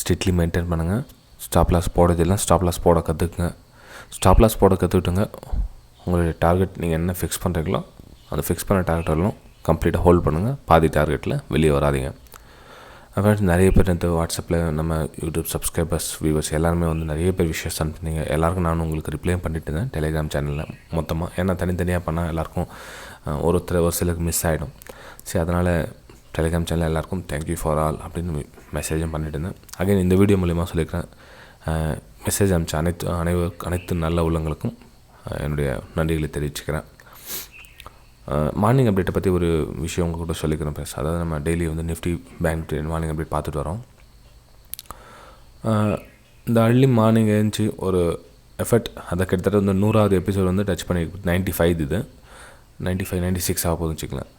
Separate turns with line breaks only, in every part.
Strictly maintain பண்ணுங்கள். Stop loss போடுறதெல்லாம் stop loss போட கற்றுக்குங்க. ஸ்டாப் லாஸ் போட கற்றுக்கிட்டுங்க உங்களுடைய டார்கெட் நீங்கள் என்ன ஃபிக்ஸ் பண்ணுறீங்களோ அந்த ஃபிக்ஸ் பண்ண டார்கெட் வரலும் கம்ப்ளீட்டாக ஹோல்ட் பண்ணுங்கள். பாதி டார்கெட்டில் வெளியே வராதிங்க. ஃப்ரெண்ட்ஸ், நிறைய பேர் இந்த வாட்ஸ்அப்பில் நம்ம யூடியூப் சப்ஸ்கிரைபர்ஸ் வியூவர்ஸ் எல்லாருமே வந்து நிறைய பேர் விஷயஸ் அனுப்புனீங்க. எல்லாருக்கும் நான் உங்களுக்கு ரிப்ளை பண்ணிட்டு இருந்தேன் டெலிகிராம் சேனலில் மொத்தமாக. ஏன்னா தனித்தனியாக பண்ணால் எல்லாேருக்கும் ஒரு சிலருக்கு மிஸ் ஆகிடும். சரி, அதனால் டெலிகிராம் சேனல் எல்லாேருக்கும் தேங்க்யூ ஃபார் ஆல் அப்படின்னு மெசேஜும் பண்ணிட்டு இருந்தேன். அகைன் இந்த வீடியோ மூலிமா சொல்லியிருக்கிறேன். மெசேஜ் அனுப்பிச்ச அனைத்து நல்ல உள்ளங்களுக்கும் என்னுடைய நன்றிகளை தெரிவிச்சுக்கிறேன். மார்னிங் அப்டேட்டை பற்றி ஒரு விஷயம் உங்கள் கூட சொல்லிக்கிறேன் பேச. அதாவது நம்ம டெய்லி வந்து Nifty bank Nifty morning update பார்த்துட்டு வரோம். இந்த அர்லி மார்னிங் எழுந்துச்சி ஒரு எஃபர்ட் அதை கிட்டத்தட்ட வந்து 100வது எபிசோட் வந்து டச் பண்ணி 95 இது 96 ஆக போதுன்னு வச்சுக்கலாம்.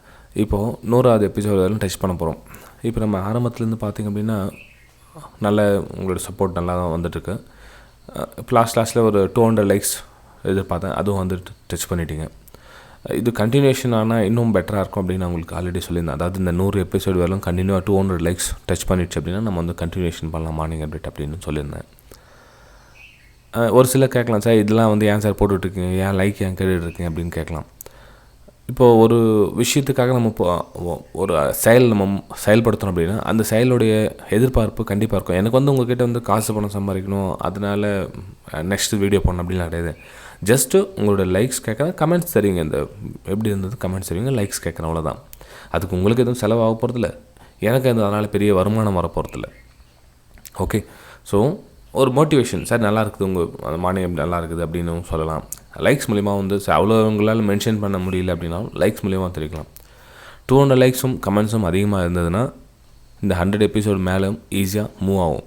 இப்போது 100வது எபிசோட் வரைக்கும் டச் பண்ண போகிறோம். இப்போ நம்ம ஆரம்பத்துலேருந்து பார்த்திங்க அப்படின்னா நல்ல உங்களோட சப்போர்ட் நல்லா தான் வந்துட்டுருக்கு. இப்போ லாஸ்ட்டில் ஒரு 200 லைக்ஸ் எதிர்பார்த்தேன், அதுவும் வந்து டச் பண்ணிட்டீங்க. இது கண்டினியூஷன் ஆனால் இன்னும் பெட்டராக இருக்கும் அப்படின்னு நான் உங்களுக்கு ஆல்ரெடி சொல்லியிருந்தேன். அதாவது இந்த 100 எபிசோடு வரலும் கண்டினியூவாக 200 லைக்ஸ் டச் பண்ணிடுச்சு அப்படின்னா நம்ம வந்து கண்டினியூஷன் பண்ணலாம் மார்னிங் அப்டேட் அப்படின்னு சொல்லியிருந்தேன். ஒரு சிலர் கேட்கலாம், சார் இதெல்லாம் வந்து ஏன் சார் போட்டுட்ருக்கீங்க, ஏன் லைக் ஏன் கேட்டுட்ருக்கீங்க அப்படின்னு கேட்கலாம். இப்போது ஒரு விஷயத்துக்காக நம்ம ஒரு நம்ம செயல்படுத்தணும் அப்படின்னா அந்த செயலுடைய எதிர்பார்ப்பு கண்டிப்பாக இருக்கும். எனக்கு வந்து உங்கள்கிட்ட வந்து காசு பணம் சம்பாதிக்கணும், அதனால் நெக்ஸ்ட்டு வீடியோ போடணும் அப்படின்லாம் கிடையாது. ஜஸ்ட்டு உங்களோட லைக்ஸ் கேட்குறேன், கமெண்ட்ஸ் தருவீங்க. இந்த எப்படி இருந்தது கமெண்ட்ஸ் தருவீங்க, லைக்ஸ் கேட்குறேன், அவ்வளோதான். அதுக்கு உங்களுக்கு எதுவும் செலவாக போகிறதில்ல, எனக்கு அதனால் பெரிய வருமானம் வர போகிறதில்ல. ஓகே, ஸோ ஒரு மோட்டிவேஷன், சார் நல்லா இருக்குது உங்கள் மார்னிங் நல்லா இருக்குது அப்படின்னு சொல்லலாம். லைக்ஸ் மூலிமா வந்து அவ்வளோ உங்களால் மென்ஷன் பண்ண முடியல அப்படின்னாலும் லைக்ஸ் மூலிமா தெரிவிக்கலாம். 200 லைக்ஸும் கமெண்ட்ஸும் அதிகமாக இருந்ததுன்னா இந்த 100 எபிசோடு மேலே ஈஸியாக மூவ் ஆகும்.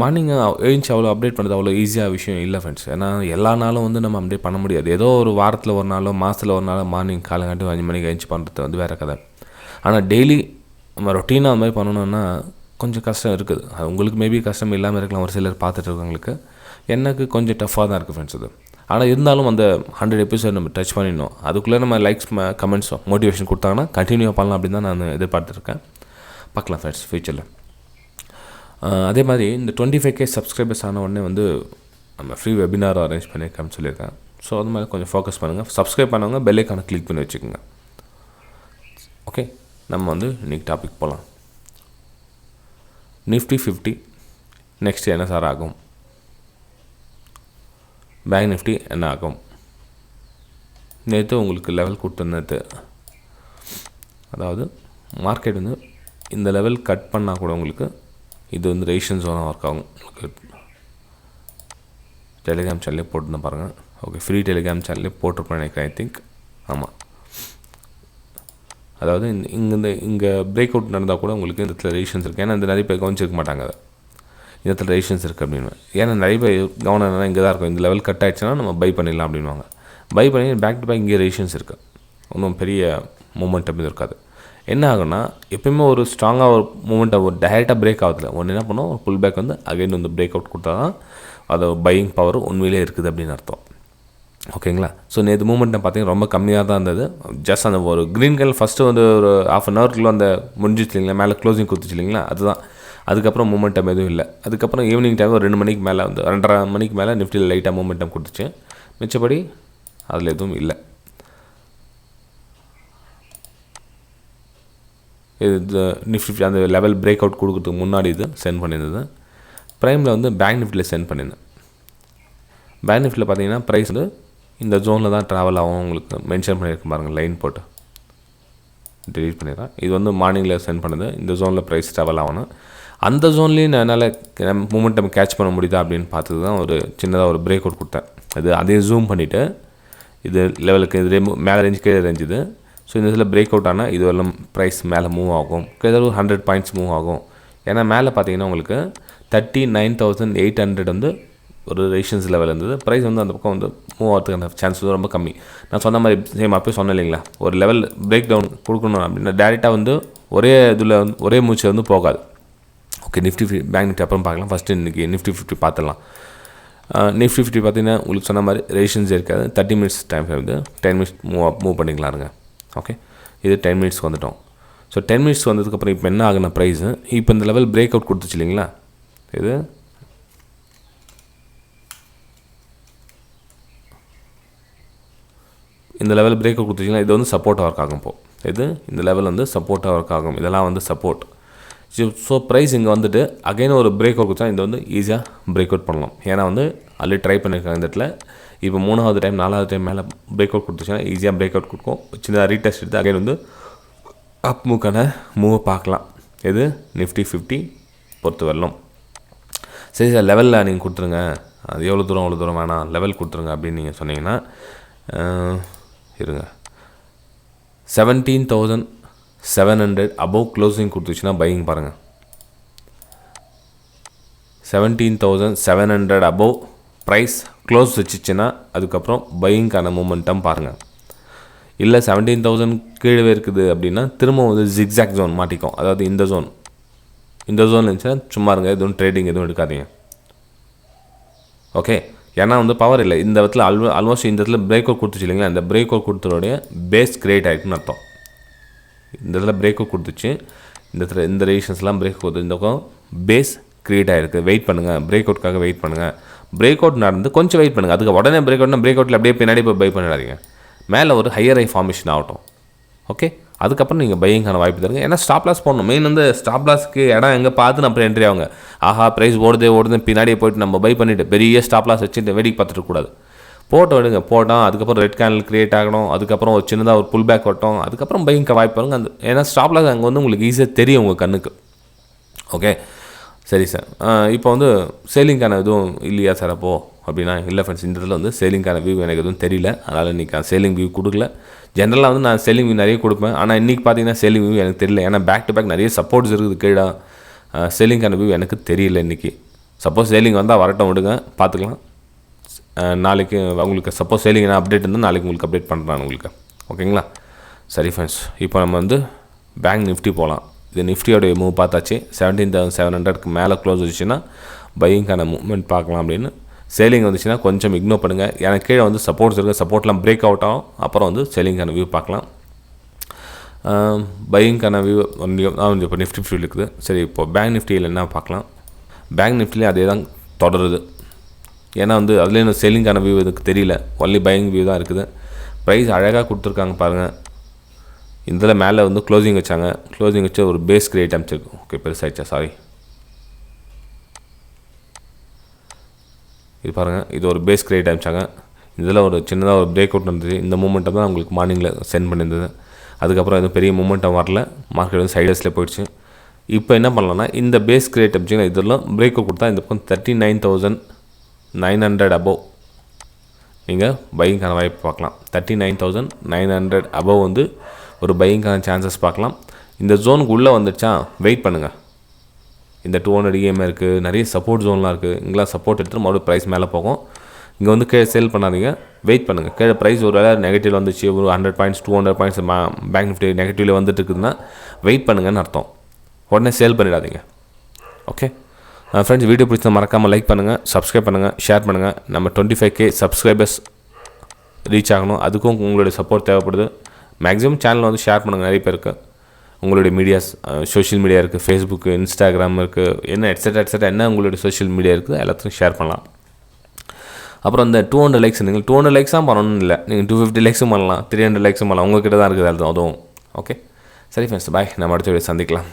மார்னிங் எழுந்துச்சு அவ்வளோ அப்டேட் பண்ணுறது அவ்வளோ ஈஸியாக விஷயம் இல்லை ஃப்ரெண்ட்ஸ். ஏன்னா எல்லா நாளும் வந்து நம்ம அப்டேட் பண்ண முடியாது. ஏதோ ஒரு வாரத்தில் ஒரு நாளோ மாதத்தில் ஒரு நாளோ மார்னிங் காலங்காட்டி 5 மணிக்கு எழுந்துச்சு பண்ணுறது வந்து வேறு கதை. ஆனால் டெய்லி நம்ம ரொட்டீனாக அந்த மாதிரி பண்ணணுன்னா கொஞ்சம் கஷ்டம் இருக்குது. அது உங்களுக்கு மேபி கஷ்டம் இல்லாமல் இருக்கலாம், ஒரு சிலர் பார்த்துட்டு இருக்கவங்களுக்கு. எனக்கு கொஞ்சம் டஃப்பாக தான் இருக்குது ஃப்ரெண்ட்ஸ் அது. ஆனால் இருந்தாலும் அந்த 100 எபிசோட் நம்ம டச் பண்ணிடணும். அதுக்குள்ளே நம்ம லைக்ஸ் கமெண்ட்ஸோ மோட்டிவேஷன் கொடுத்தாங்கன்னா கண்டினியூ பண்ணலாம் அப்படின்னு தான் நான் எதிர்பார்த்துருக்கேன். பார்க்கலாம் ஃப்ரெண்ட்ஸ் ஃப்யூச்சரில். அதே மாதிரி இந்த 25K சப்ஸ்கிரைபர்ஸ் ஆன உடனே வந்து நம்ம ஃப்ரீ வெபினார் அரேஞ்ச் பண்ணியிருக்கேன்னு சொல்லியிருக்கேன். ஸோ அது மாதிரி கொஞ்சம் ஃபோக்கஸ் பண்ணுங்கள். சப்ஸ்கிரைப் பண்ணவங்க பெல் ஐகானை கிளிக் பண்ணி வச்சுக்கோங்க. ஓகே, நம்ம வந்து இன்றைக்கி டாபிக் போகலாம். நிஃப்டி 50 நெக்ஸ்ட் என்ன சார் ஆகும், பேங்க் நிஃப்டி என்ன ஆகும். நேற்று உங்களுக்கு லெவல் கொடுத்துருந்தது, அதாவது மார்க்கெட் வந்து இந்த லெவல் கட் பண்ணால் கூட உங்களுக்கு இது வந்து ரெசிஸ்டன்ஸ் ஜோனாக ஒர்க் ஆகும். உங்களுக்கு டெலிகிராம் சேனல்லே போட்டுருந்தேன் பாருங்கள். ஓகே, ஃப்ரீ டெலிகிராம் சேனல்லே போட்டிருப்பேன் நினைக்கிறேன், ஐ திங்க். ஆமாம், அதாவது இங்கே பிரேக் அவுட் நடந்தால் கூட உங்களுக்கு இந்த இடத்துல ரெசிஸ்டன்ஸ் இருக்குது. ஏன்னா இந்த நிறைய பேர் கவனிச்சிருக்க மாட்டாங்க அதை, இந்த இடத்துல ரெசிஸ்டன்ஸ் இருக்குது அப்படின்னு. ஏன்னா நிறைய பேர் கவனம் என்னன்னா இங்கே தான் இருக்கும், இந்த லெவல் கட் ஆகிடுச்சுன்னா நம்ம பை பண்ணிடலாம் அப்படின்வாங்க. பை பண்ணி பேக் டு பேக் இங்கே ரெசிஸ்டன்ஸ் இருக்குது, ஒன்றும் பெரிய மூமெண்டம் இது இருக்காது. என்ன ஆகுன்னா எப்போயுமே ஒரு ஸ்ட்ராங்காக ஒரு மூமெண்ட்டை ஒரு டைரெக்டாக பிரேக் ஆகுதில்ல, ஒன்று என்ன பண்ணோம், ஒரு புல் பேக் வந்து அகைன் வந்து பிரேக் அவுட் கொடுத்தா தான் அது பையிங் பவர் உண்மையிலே இருக்குது அப்படின்னு அர்த்தம். ஓகேங்களா? ஸோ நேற்று மூமெண்ட்டை பார்த்தீங்கன்னா ரொம்ப கம்மியாக தான் இருந்தது. ஜஸ்ட் அந்த ஒரு க்ரீன் கலர் ஃபஸ்ட்டு வந்து ஒரு ½ அன் ஹவருக்குள்ளே அந்த முடிஞ்சிச்சு இல்லைங்களா, மேலே க்ளோசிங் கொடுத்துச்சு இல்லைங்களா, அதுதான். அதுக்கப்புறம் மூமெண்டம் எதுவும் இல்லை. அதுக்கப்புறம் ஈவினிங் டைம் ஒரு 2 மணிக்கு மேலே வந்து 2:30 மணிக்கு மேலே நிஃப்டியில் லைட்டாக மூமெண்டம் கொடுத்துச்சு. மிச்சப்படி அதில் எதுவும் இல்லை. இது நிஃப்டி அந்த லெவல் பிரேக் அவுட் கொடுக்குறதுக்கு முன்னாடி இது சென்ட் பண்ணியிருந்தது. ப்ரைமில் வந்து பேங்க் நிஃப்டியில் சென்ட் பண்ணியிருந்தேன். பேங்க் நிஃப்டியில் பார்த்தீங்கன்னா ப்ரைஸ் வந்து இந்த ஜோனில் தான் ட்ராவல் ஆகும், உங்களுக்கு மென்ஷன் பண்ணியிருக்கேன் பாருங்கள், லைன் போட்டு டெலீட் பண்ணிடுறேன். இது வந்து மார்னிங்கில் சென்ட் பண்ணுது, இந்த ஜோனில் ப்ரைஸ் ட்ராவல் ஆகணும். அந்த ஜோன்லேயும் என்னால் மூமெண்டம் கேட்ச் பண்ண முடியுதா அப்படின்னு பார்த்துட்டு தான் ஒரு சின்னதாக ஒரு பிரேக் அவுட் கொடுத்தேன். அதையும் ஜூம் பண்ணிவிட்டு இது லெவலுக்கு இது மேலே ரேஞ்சு கீழே ரேஞ்சுது. ஸோ இந்த இதில் பிரேக் அவுட் ஆனால் இது வரலாம் ப்ரைஸ் மேலே மூவ் ஆகும், கிட்டத்தட்ட ஒரு 100 பாயிண்ட்ஸ் மூவ் ஆகும். ஏன்னா மேலே பார்த்தீங்கன்னா உங்களுக்கு 39,800 வந்து ஒரு ரெசிஸ்டன்ஸ் லெவல் இருந்தது. ப்ரைஸ் வந்து அந்த பக்கம் வந்து மூவ் ஆகிறதுக்கான சான்ஸ் வந்து ரொம்ப கம்மி. நான் சொன்ன மாதிரி சேம் அப்போயே சொன்னேன் இல்லைங்களா, ஒரு லெவல் பிரேக் டவுன் கொடுக்கணும் அப்படின்னா டேரெக்டாக வந்து ஒரே இதில் வந்து ஒரே மூச்சு வந்து போகாது. ஓகே, நிஃப்டி பேங்க் நிஃப்டி அப்புறம் பார்க்கலாம். ஃபஸ்ட்டு இன்றைக்கி நிஃப்டி 50 பார்த்துடலாம். நிஃப்டி 50 பார்த்தீங்கன்னா உங்களுக்கு சொன்ன மாதிரி ரெசிஸ்டன்ஸ் இருக்காது. 30 மினிட்ஸ் டைம் வந்து 10 மினிட்ஸ் மூவ் பண்ணிக்கலாருங்க. ஓகே, இது 10 மினிட்ஸ்க்கு வந்துட்டோம். ஸோ 10 மினிட்ஸ் வந்ததுக்கப்புறம் இப்போ என்ன ஆகுன ப்ரைஸு இப்போ இந்த லெவல் பிரேக் அவுட் கொடுத்துச்சு இல்லைங்களா, இது இந்த லெவல் பிரேக் அவுட் கொடுத்துச்சிங்கன்னா இது வந்து சப்போர்ட்டாக ஒர்க் ஆகும். இப்போது இது இந்த லெவல் வந்து சப்போர்ட்டாக ஒர்க் ஆகும். இதெல்லாம் வந்து சப்போர்ட். ஸோ ப்ரைஸ் இங்கே வந்துட்டு அகைன் ஒரு பிரேக் அவுட் கொடுத்தா இந்த வந்து ஈஸியாக பிரேக் அவுட் பண்ணலாம். ஏன்னா வந்து ஆல்ரெடி ட்ரை பண்ணியிருக்காங்க இந்த இடத்துல. இப்போ 3வது டைம் 4வது டைம் மேலே பிரேக் அவுட் கொடுத்துச்சுன்னா ஈஸியாக பிரேக் அவுட் கொடுக்கும். சின்னதாக ரீடெஸ்ட் எடுத்து அகைன் வந்து அப் மூக்கான மூவை பார்க்கலாம். இது நிஃப்டி 50 பொறுத்து வரலாம். சரி சார், லெவலில் நீங்கள் கொடுத்துருங்க, அது எவ்வளோ தூரம் வேணாம், லெவல் கொடுத்துருங்க அப்படின்னு நீங்கள் சொன்னீங்கன்னா இருங்க 17,700 அபவ் க்ளோசிங் கொடுத்துச்சுன்னா பையிங் பாருங்கள். 17,700 அபவ் ப்ரைஸ் க்ளோஸ் வச்சுச்சுன்னா அதுக்கப்புறம் பையிங்கான மூமெண்டம் பாருங்கள். இல்லை 17,000 கீழே இருக்குது அப்படின்னா திரும்ப வந்து ஜிக்ஸாக் ஜோன் மாட்டிக்கும். அதாவது இந்த ஜோன் இருந்துச்சுன்னா சும்மா இருங்க, எதுவும் ட்ரேடிங் எதுவும் எடுக்காதீங்க. ஓகே, ஏன்னா வந்து பவர் இல்லை இந்த இடத்துல. ஆல்மோஸ்ட் இந்த இடத்துல பிரேக் அவுட் கொடுத்துச்சு இல்லைங்களா, அந்த பிரேக் அவுட் கொடுத்தோடைய பேஸ் கிரியேட் ஆகிருக்குன்னு அர்த்தம். இந்த இடத்துல பிரேக் அவுட் கொடுத்துச்சு, இந்த இடத்துல இந்த ரெசிஸ்டன்ஸ்லாம் பிரேக் அவுட், இந்த பக்கம் பேஸ் கிரியேட் ஆகிருக்கு. வெயிட் பண்ணுங்கள், பிரேக் அவுட்காக வெயிட் பண்ணுங்கள். பிரேக் அவுட் நடந்து கொஞ்சம் வெயிட் பண்ணுங்கள். அதுக்கு உடனே பிரேக் அவுட்ல அப்படியே பின்னாடி போய் பை பண்ணிடாதீங்க. மேலே ஒரு ஹையர் ஐ ஃபார்மேஷன் ஆகட்டும். ஓகே, அதுக்கப்புறம் நீங்கள் பையிங்கான வாய்ப்பு தருங்க. ஏன்னா ஸ்டாப் லாஸ் போடணும். மெயின் வந்து ஸ்டாப் லாஸ்க்கு இடம் எங்கே பார்த்து அப்புறம் என்ட்ரி ஆகுங்க. ஆஹா ப்ரைஸ் ஓடுது பின்னாடியே போய்ட்டு நம்ம பை பண்ணிவிட்டு பெரிய ஸ்டாப் லாஸ் வச்சுட்டு வேடிக்கை பார்த்துட்டு போட்டோ எடுங்க. போட்டால் அதுக்கப்புறம் ரெட் கேண்டில் கிரியேட் ஆகணும். அதுக்கப்புறம் ஒரு சின்னதாக ஒரு புல் பேக் வரட்டும். அதுக்கப்புறம் பையிங்க்கு வாய்ப்பு வருங்க. அந்த ஏன்னா ஸ்டாப் லாஸ் அங்கே வந்து உங்களுக்கு ஈஸியாக தெரியும் உங்கள் கண்ணுக்கு. ஓகே, சரி சார், இப்போ வந்து சேலிங்கான எதுவும் இல்லையா சார் அப்போது அப்படின்னா? இல்லை ஃப்ரெண்ட்ஸ், இந்த இடத்துல வந்து சேலிங்கான வியூ எனக்கு எதுவும் தெரியல. அதனால் இன்றைக்கி சேலிங் வியூ கொடுக்கல. ஜென்ரலாக வந்து நான் சேலிங் வியூ நிறைய கொடுப்பேன். ஆனால் இன்றைக்கி பார்த்தீங்கன்னா சேலிங் வியூ எனக்கு தெரியல. ஏன்னா பேக் டு பேக் நிறைய சப்போர்ட்ஸ் இருக்குது கீழே. சேலிங்கான வியூ எனக்கு தெரியல இன்றைக்கி. சப்போஸ் சேலிங் வந்தால் வரட்டும், விடுங்க, பார்த்துக்கலாம். நாளைக்கு உங்களுக்கு சப்போஸ் சேலிங் என்ன அப்டேட் இருந்தால் நாளைக்கு உங்களுக்கு அப்டேட் பண்ணுறேன் உங்களுக்கு. ஓகேங்களா? சரி ஃப்ரெண்ட்ஸ், இப்போ நம்ம வந்து பேங்க் நிஃப்டி போகலாம். இது நிஃப்டியோடைய மூவ் பார்த்தாச்சு. 17,700க்கு மேலே க்ளோஸ் வச்சுன்னா பையிங்கான மூவ்மெண்ட் பார்க்கலாம் அப்படின்னு. சேலிங் வந்துச்சுன்னா கொஞ்சம் இக்னோர் பண்ணுங்கள். எனக்கு கீழே வந்து சப்போர்ட்ஸ் இருக்குது. சப்போர்ட்லாம் பிரேக் அவுட் ஆகும். அப்புறம் வந்து சேலிங்கான வியூ பார்க்கலாம். பையிங்கான வியூ வந்து இப்போ நிஃப்டி ஃபியூல் இருக்குது. சரி, இப்போ பேங்க் நிஃப்டியில் என்ன பார்க்கலாம்? பேங்க் நிஃப்டிலேயே அதே தான் தொடருது. ஏன்னா வந்து அதுலேயே இன்னும் சேலிங்கான வியூ இதுக்கு தெரியல. ஒன்லி பையிங் வியூ தான் இருக்குது. ப்ரைஸ் அழகாக கொடுத்துருக்காங்க பாருங்கள். இதில் மேலே வந்து க்ளோசிங் வச்சாங்க. க்ளோசிங் வச்சு ஒரு பேஸ் கிரியேட் அமைச்சிருக்கு. ஓகே, பெருசாகிடுச்சா? சாரி, இது பாருங்கள், இது ஒரு பேஸ் கிரியேட் அமைச்சாங்க. இதில் ஒரு சின்னதாக ஒரு பிரேக் அவுட் இருந்துச்சு. இந்த மூமெண்ட்டை தான் உங்களுக்கு மார்னிங்கில் சென்ட் பண்ணியிருந்தது. அதுக்கப்புறம் எதுவும் பெரிய மூமெண்ட்டம் வரல. மார்க்கெட் வந்து சைடஸில் போயிடுச்சு. இப்போ என்ன பண்ணலாம்னா இந்த பேஸ் கிரியேட் அமைச்சிங்கன்னா இதெல்லாம் பிரேக் அவுட் கொடுத்தா இந்த பக்கம் 39,900 அபவ் நீங்கள் பையிங்கான வாய்ப்பு பார்க்கலாம். 39,900 அபவ் வந்து ஒரு பையிங்கான சான்சஸ் பார்க்கலாம். இந்த ஜோனுக்கு உள்ளே வந்துடுச்சா வெயிட் பண்ணுங்கள். இந்த 200 EMA இருக்குது, நிறைய சப்போர்ட் ஜோன்லாம் இருக்குது. இங்கெல்லாம் சப்போர்ட் எடுத்துகிட்டு மறுபடியும் ப்ரைஸ் மேலே போகும். இங்கே வந்து கீழே சேல் பண்ணாதீங்க, வெயிட் பண்ணுங்கள். கீழே ப்ரைஸ் ஒரு வேலை நெகட்டிவ் வந்துச்சு, ஒரு 100 பாயிண்ட்ஸ் 200 பாயிண்ட்ஸ் பேங்க் நிஃப்டி நெகட்டிவில் வந்துட்டு இருக்குதுன்னா வெயிட் பண்ணுங்கன்னு அர்த்தம். உடனே சேல் பண்ணிடாதீங்க. ஓகே ஃப்ரெண்ட்ஸ், வீடியோ பிடிச்சா மறக்காமல் லைக் பண்ணுங்கள், சப்ஸ்கிரைப் பண்ணுங்கள், ஷேர் பண்ணுங்கள். நம்ம 25K சப்ஸ்கிரைபர்ஸ் ரீச் ஆகணும். அதுக்கும் உங்களுடைய சப்போர்ட் தேவைப்படுது. மேக்ஸிமம் சேனல் வந்து ஷேர் பண்ணுங்கள். நிறைய பேருக்கு உங்களுடைய மீடியாஸ், சோஷியல் மீடியா இருக்குது, ஃபேஸ்புக்கு, இன்ஸ்டாகிராம் இருக்குது, என்ன எட்ஸெட்ரா என்ன உங்களுடைய சோஷியல் மீடியா இருக்குது எல்லாத்தையும் ஷேர் பண்ணலாம். அப்புறம் இந்த 200 லைக்ஸ், நீங்கள் 200 லைக்ஸ் தான் பண்ணணும் இல்லை, நீங்கள் 250 லைக்ஸும் பண்ணலாம், 300 லைக்ஸும் பண்ணலாம். உங்கள்கிட்ட தான் இருக்குது அதுவும். ஓகே, சரி ஃப்ரெண்ட்ஸ், பாய். நம்ம அடுத்த வீடியோ சந்திக்கலாம்.